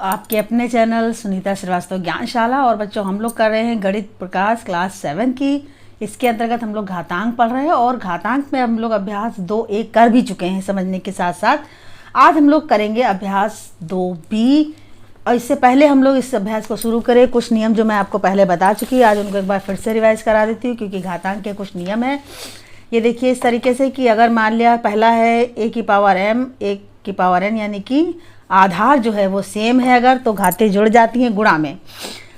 आपके अपने चैनल सुनीता श्रीवास्तव ज्ञानशाला। और बच्चों, हम लोग कर रहे हैं गणित प्रकाश क्लास 7 की। इसके अंतर्गत हम लोग घातांक पढ़ रहे हैं और घातांक में हम लोग अभ्यास 2A कर भी चुके हैं समझने के साथ साथ। आज हम लोग करेंगे अभ्यास 2B। और इससे पहले हम लोग इस अभ्यास को शुरू करें, कुछ नियम जो मैं आपको पहले बता चुकी, आज उनको एक बार फिर से रिवाइज करा देती हूँ, क्योंकि घातांक के कुछ नियम है। ये देखिए इस तरीके से कि अगर मान लिया पहला है a की पावर m, a की पावर n, यानी कि आधार जो है वो सेम है अगर, तो घातें जुड़ जाती हैं गुणा में।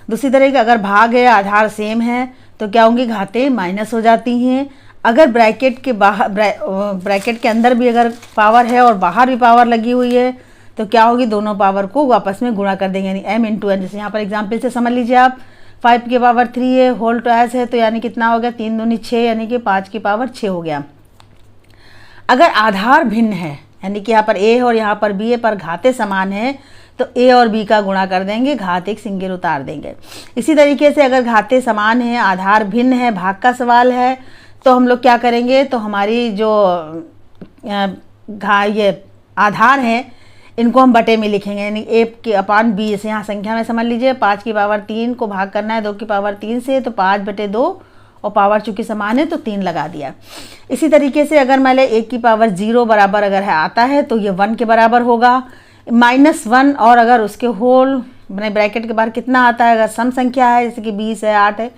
दूसरी तरह का अगर भाग है, आधार सेम है, तो क्या होंगी, घातें माइनस हो जाती हैं। अगर ब्रैकेट के बाहर ब्रैकेट के अंदर भी अगर पावर है और बाहर भी पावर लगी हुई है, तो क्या होगी, दोनों पावर को आपस में गुणा कर देंगे, यानी m इंटू n। जैसे यहाँ पर एग्जाम्पल से समझ लीजिए आप, 5 की पावर 3 है, होल ट्वाइस है, तो यानी कितना हो गया, 3 दूनी 6, यानी कि 5 की पावर 6 हो गया। अगर आधार भिन्न है, यानी कि यहाँ पर a है और यहाँ पर b है, पर घातें समान है, तो a और b का गुणा कर देंगे, घात एक सिंगल उतार देंगे। इसी तरीके से अगर घातें समान हैं, आधार भिन्न है, भाग का सवाल है, तो हम लोग क्या करेंगे, तो हमारी जो ये आधार है इनको हम बटे में लिखेंगे, यानी a के अपान b। जैसे यहाँ संख्या में समझ लीजिए 5 की पावर 3 को भाग करना है 2 की पावर 3 से, तो 5/2 और पावर चूँकि समान है तो 3 लगा दिया। इसी तरीके से अगर मान लें 1 की पावर 0 बराबर अगर है आता है, तो ये 1 के बराबर होगा, -1। और अगर उसके होल मैंने ब्रैकेट के बाहर कितना आता है, अगर सम संख्या है जैसे कि 20 है, 8 है,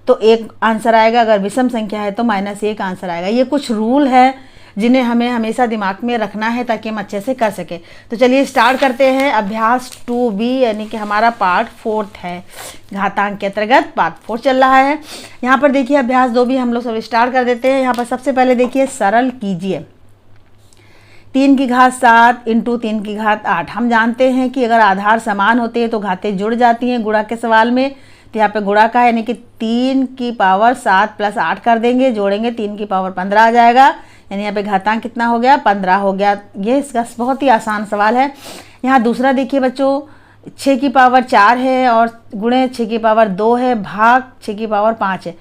तो 1 आंसर आएगा। अगर विषम संख्या है तो -1 आंसर आएगा। ये कुछ रूल है जिन्हें हमें हमेशा दिमाग में रखना है ताकि हम अच्छे से कर सके। तो चलिए स्टार्ट करते हैं अभ्यास 2B, यानी कि हमारा पार्ट 4 है। घातांक के अंतर्गत पार्ट 4 चल रहा है। यहाँ पर देखिए अभ्यास 2B हम लोग सब स्टार्ट कर देते हैं। यहाँ पर सबसे पहले देखिए सरल कीजिए, 3 की घात 7 इंटू 3 की घात 8। हम जानते हैं कि अगर आधार समान होते हैं तो घातें जुड़ जाती हैं गुणा के सवाल में। तो यहाँ पे गुणा का है, यानी कि 3 की पावर 7 प्लस 8 कर देंगे, जोड़ेंगे 3 की पावर 15 आ जाएगा, यानी यहाँ पे घातांक कितना हो गया, 15 हो गया। ये इसका बहुत ही आसान सवाल है। यहाँ दूसरा देखिए बच्चों, 6 की पावर 4 है और गुणे 6 की पावर 2 है, भाग 6 की पावर 5 है।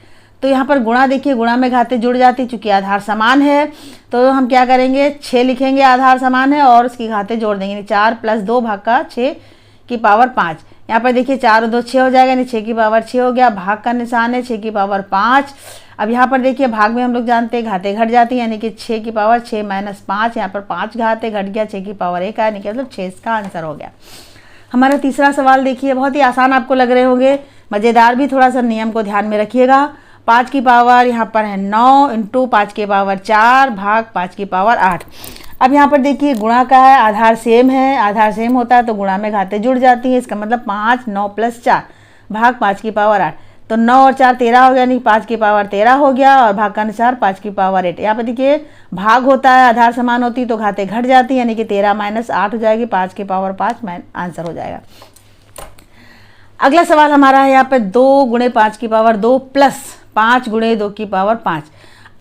तो यहाँ पर गुणा देखिए, गुणा में घातें जुड़ जाती, चूँकि आधार समान है तो हम क्या करेंगे, 6 लिखेंगे, आधार समान है, और उसकी घातें जोड़ देंगे, 4 + 2 भाग का 6 की पावर 5। यहाँ पर देखिए 4 और 2 6 हो जाएगा, यानी 6 की पावर 6 हो गया। भाग का निशान है 6 की पावर 5। अब यहाँ पर देखिए भाग में हम लोग जानते हैं घातें घट जाती हैं, यानी कि 6 की पावर 6 - 5, यहाँ पर 5 घातें घट गया, 6 की पावर 1 आया, यानी कि मतलब 6 इसका आंसर हो गया। हमारा तीसरा सवाल देखिए, बहुत ही आसान आपको लग रहे होंगे, मज़ेदार भी, थोड़ा सा नियम को ध्यान में रखिएगा। 5 की पावर यहाँ पर है 9 इंटू 5 की पावर 4 भाग 5 की पावर 8। अब यहाँ पर देखिए गुणा का है, आधार सेम है, आधार सेम होता है तो गुणा में घातें जुड़ जाती हैं। इसका मतलब 5 9 + 4 भाग 5 की पावर 8, तो 9 और 4 13 हो गया, यानी 5 की पावर 13 हो गया, और भाग का अनुसार 5 की पावर 8। यहाँ पर देखिए भाग होता है, आधार समान होती तो घातें घट जाती, यानी कि 13 - 8 हो जाएगी, 5 की पावर 5 आंसर हो जाएगा। अगला सवाल हमारा है यहाँ पे 2 गुणे 5 की पावर 2 प्लस 5 गुणे 2 की पावर 5।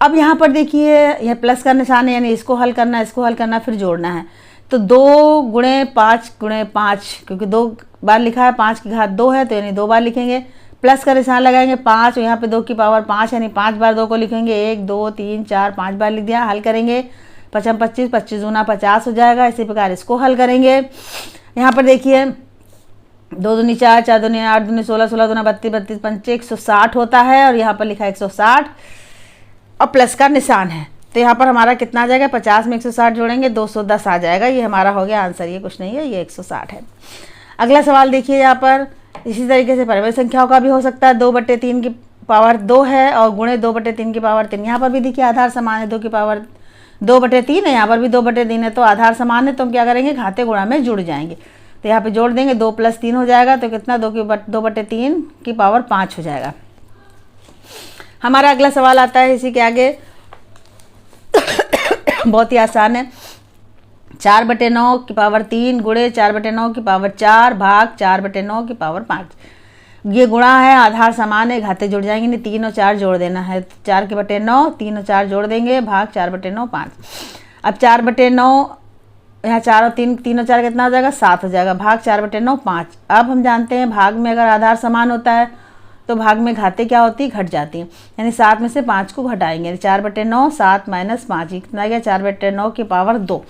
अब यहाँ पर देखिए यह प्लस का निशान है, यानी इसको हल करना, इसको हल करना, फिर जोड़ना है। तो 2 गुणे 5 गुणे 5, क्योंकि 2 बार लिखा है, 5 की घात 2 है, तो यानी 2 बार लिखेंगे, प्लस का निशान लगाएंगे 5, यहाँ पे 2 की पावर 5, यानी 5 बार 2 को लिखेंगे, 1 2 3 4 5 बार लिख दिया। हल करेंगे, 5 × 25 25 दूना 50 हो जाएगा। इसी प्रकार इसको हल करेंगे। यहाँ पर देखिए 2 दूनी 4 4 दूनी 8 दूनी 16 16 दूना 32 32 पंचे 160 होता है, और यहाँ पर लिखा है 160 और प्लस का निशान है, तो यहाँ पर हमारा कितना आ जाएगा, 50 में 160 जोड़ेंगे 210 आ जाएगा। ये हमारा हो गया आंसर, ये कुछ नहीं है, ये 160 है। अगला सवाल देखिए, यहाँ पर इसी तरीके से परिमेय संख्याओं का भी हो सकता है। 2/3 की पावर 2 है और गुणे 2/3 की पावर 3। यहाँ पर भी देखिए आधार समान है, 2 की पावर 2/3 है, यहाँ पर भी 2/3 है, तो आधार समान है, तो हम क्या करेंगे, घाते गुणा में जुड़ जाएंगे, तो यहाँ पे जोड़ देंगे, 2 + 3 हो जाएगा, तो कितना, 2/3 की पावर 5 हो जाएगा। हमारा अगला सवाल आता है इसी के आगे, बहुत ही आसान है, 4/9 की पावर 3 गुणे 4/9 की पावर 4 भाग 4/9 की पावर 5। ये गुणा है, आधार समान है, घाते जुड़ जाएंगे, नहीं 3 और 4 जोड़ देना है, 4/9 3 और 4 जोड़ देंगे, भाग 4/9 5। अब 4/9 यहाँ 4 और 3 और 4 कितना हो जाएगा, 7 हो जाएगा, भाग 4/9 5। अब हम जानते हैं भाग में अगर आधार समान होता है तो भाग में घाते क्या होती है, घट जाती हैं, यानी 7 में से 5 को घटाएंगे, 4/9, 7 - 5, कितना आ गया 4/9 की पावर 2।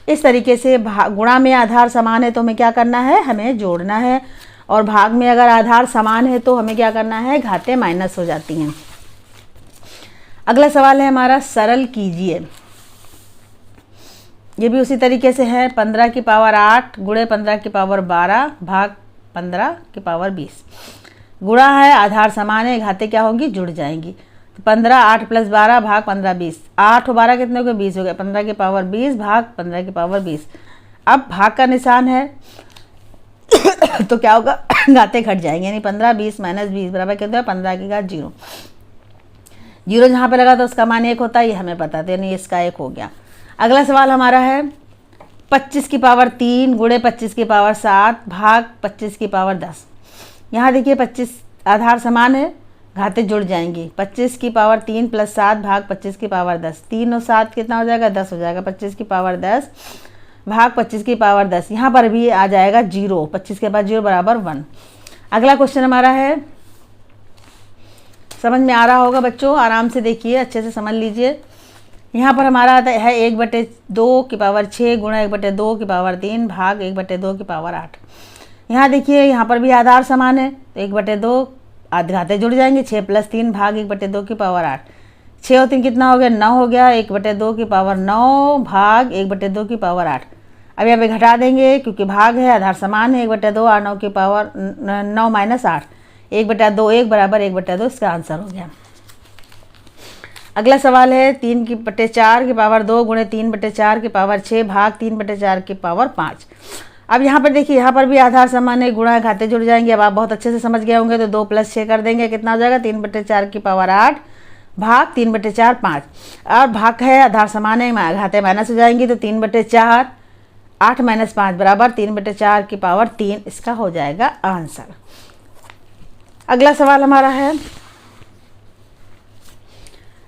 इस तरीके से गुणा में आधार समान है तो हमें क्या करना है, हमें जोड़ना है, और भाग में अगर आधार समान है तो हमें क्या करना है, घाते माइनस हो जाती हैं। अगला सवाल है हमारा, सरल कीजिए। ये भी उसी तरीके से है, 15 की पावर 8 गुणे 15 की पावर 12 भाग 15 की पावर 20। गुणा है, आधार समान है, घाते क्या होंगी, जुड़ जाएंगी। तो 15 8 + 12 भाग 15 20, 8 और 12 कितने हो गए, 20 हो गए, 15 की पावर 20 भाग 15 की पावर 20। अब भाग का निशान है तो क्या होगा, घाते घट जाएंगे, यानी 15 20 - 20 बराबर कितना है, 15 की घात 0। 0 जहाँ पे लगा तो उसका मान 1 होता है, ये हमें पता था, यानी इसका 1 हो गया। अगला सवाल हमारा है 25 की पावर 3 गुणे 25 की पावर 7 भाग 25 की पावर 10। यहाँ देखिए 25 आधार समान है, घाते जुड़ जाएंगी, 25 की पावर 3 + 7 भाग 25 की पावर 10, 3 और 7 कितना हो जाएगा, 10 हो जाएगा, 25 की पावर 10 भाग 25 की पावर 10। यहाँ पर भी आ जाएगा 0, 25 के बाद 0 बराबर 1। अगला क्वेश्चन हमारा है, समझ में आ रहा होगा बच्चों, आराम से देखिए, अच्छे से समझ लीजिए। यहाँ पर हमारा आता है 1/2 की पावर 6 गुणा 1/2 की पावर 3 भाग 1/2 की पावर 8। यहाँ देखिए, यहाँ पर भी आधार समान है तो 1/2 घाते जुड़ जाएंगे, 6 + 3 भाग 1/2 की पावर 8। 6 और 3 कितना हो गया, 9 हो गया, 1/2 की पावर 9 भाग 1/2 की पावर 8। अब यहाँ पे घटा देंगे क्योंकि भाग है, आधार समान है, 1/2 और 9 की पावर 9 - 8, 1/2 1 बराबर 1/2, इसका आंसर हो गया। अगला सवाल है 3/4 की पावर 2 गुणे 3/4 की पावर 6 भाग 3/4 की पावर 5। अब यहाँ पर देखिए, यहाँ पर भी आधार समान है, गुणा घाते जुड़ जाएंगे। अब आप बहुत अच्छे से समझ गए होंगे, तो 2 + 6 कर देंगे, कितना हो जाएगा, 3/4 की पावर 8 भाग 3/4 5। और भाग है, आधार समान है, घाते माइनस हो जाएंगी, तो 3/4 8 - 5 बराबर 3/4 की पावर 3, इसका हो जाएगा आंसर। अगला सवाल हमारा है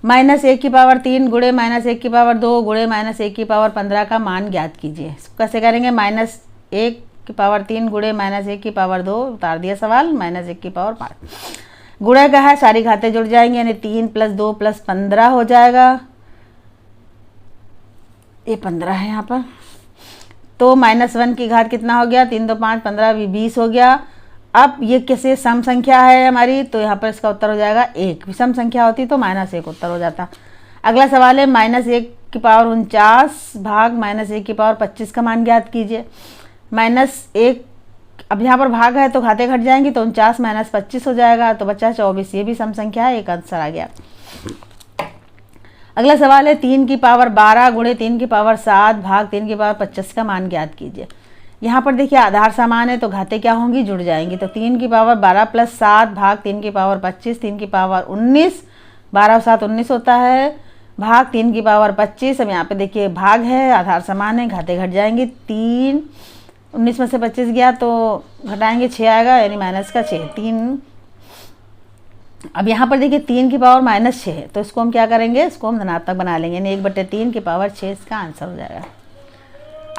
-1 की पावर 3 गुणे -1 की पावर 2 गुणे -1 की पावर 15 का मान ज्ञात कीजिए। कैसे करेंगे, -1 की पावर 3 गुणे -1 की पावर 2, उतार दिया सवाल, -1 की पावर 5। गुणे का है, सारी घाते जुड़ जाएंगे, यानी 3 + 2 + 15 हो जाएगा, ये 15 है यहाँ पर। तो -1 की घात कितना हो गया, 3 2 5 15 20 हो गया। अब ये कैसे सम संख्या है हमारी, तो यहाँ पर इसका उत्तर हो जाएगा 1। विषम संख्या होती तो -1 उत्तर हो जाता। अगला सवाल है -1 की पावर 49 भाग -1 की पावर 25 का मान ज्ञात कीजिए। -1, अब यहाँ पर भाग है तो घाते घट जाएंगी, तो 49 - 25 हो जाएगा, तो बचा 24। ये भी सम संख्या है, एक आंसर आ गया। अगला सवाल है 3 की पावर 12 गुणे 3 की पावर 7 भाग 3 की पावर 25 का मान ज्ञात कीजिए। यहाँ पर देखिए, आधार समान है तो घाते क्या होंगी, जुड़ जाएंगी, तो 3 की पावर 12 + 7 भाग 3 की पावर 25, 3 की पावर 19, 12 और 7 19 होता है, भाग 3 की पावर 25। अब यहाँ पे देखिए भाग है, आधार समान है, घाते घट जाएंगे, 3 19 में से 25 गया तो घटाएंगे 6 आएगा, यानी -6 3। अब यहाँ पर देखिए 3 की पावर -6 है, तो इसको हम क्या करेंगे, इसको हम धनात्मक बना लेंगे, यानी 1/3 की पावर 6, इसका आंसर हो जाएगा।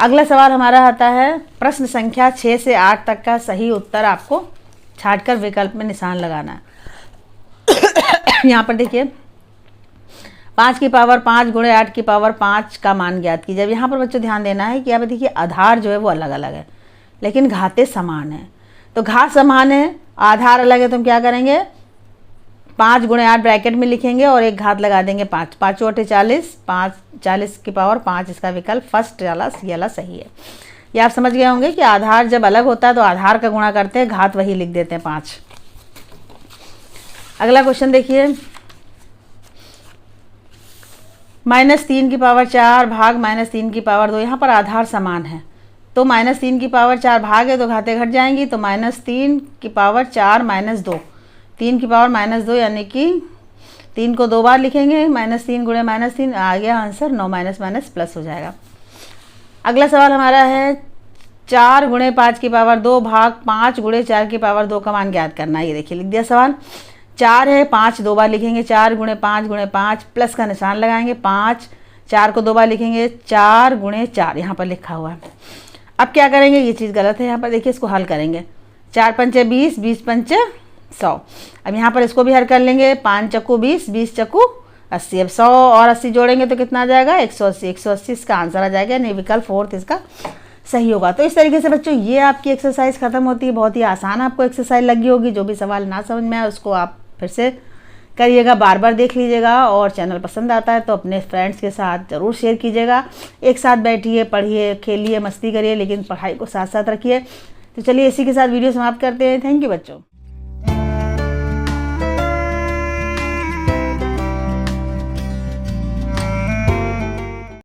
अगला सवाल हमारा आता है, प्रश्न संख्या 6 से 8 तक का सही उत्तर आपको छांटकर विकल्प में निशान लगाना है। यहाँ पर देखिए 5 की पावर 5 गुणे 8 की पावर 5 का मान ज्ञात कीजिए। अब यहाँ पर बच्चों ध्यान देना है कि यहाँ पर देखिए आधार जो है वो अलग अलग है, लेकिन घाते समान है। तो घात समान है, आधार अलग है, तो हम क्या करेंगे, 5 गुणे 8 ब्रैकेट में लिखेंगे और एक घात लगा देंगे 5, 5 × 40, 5 40 की पावर 5, इसका विकल्प फर्स्ट वाला सी वाला सही है। ये आप समझ गए होंगे कि आधार जब अलग होता है तो आधार का गुणा करते हैं, घात वही लिख देते हैं 5। अगला क्वेश्चन देखिए, -3 की पावर 4 भाग -3 की पावर 2। यहाँ पर आधार समान है तो -3 की पावर 4 भाग है तो घाते घट जाएंगी, तो -3 की पावर 4 - 2, 3 की पावर -2, यानी कि 3 को 2 बार लिखेंगे, -3 गुणे -3 आ गया आंसर, 9 माइनस प्लस हो जाएगा। अगला सवाल हमारा है 4 गुणे 5 की पावर 2 भाग 5 गुणे 4 की पावर 2 का मान ज्ञात करना है। ये देखिए लिख दिया सवाल, 4 है, 5 2 बार लिखेंगे, 4 गुणे 5 गुणे 5, प्लस का निशान लगाएंगे, 5 4 को 2 बार लिखेंगे, 4 गुणे 4 यहाँ पर लिखा हुआ है। अब क्या करेंगे, ये चीज़ गलत है, यहाँ पर देखिए इसको हल करेंगे, 4 पंचे 20, 20 पंचे 100। अब यहाँ पर इसको भी हल कर लेंगे, 5 चक्कू 20, 20 चक्कू 80। अब 100 और 80 जोड़ेंगे तो कितना आ जाएगा 180। 180 इसका आंसर आ जाएगा, यानी विकल्प 4 इसका सही होगा। तो इस तरीके से बच्चों ये आपकी एक्सरसाइज खत्म होती है। बहुत ही आसान आपको एक्सरसाइज लगी होगी। जो भी सवाल ना समझ में आए उसको आप फिर से करिएगा, बार बार देख लीजिएगा। और चैनल पसंद आता है तो अपने फ्रेंड्स के साथ ज़रूर शेयर कीजिएगा। एक साथ बैठिए, पढ़िए, खेलिए, मस्ती करिए, लेकिन पढ़ाई को साथ साथ रखिए। तो चलिए इसी के साथ वीडियो समाप्त करते हैं। थैंक यू बच्चों।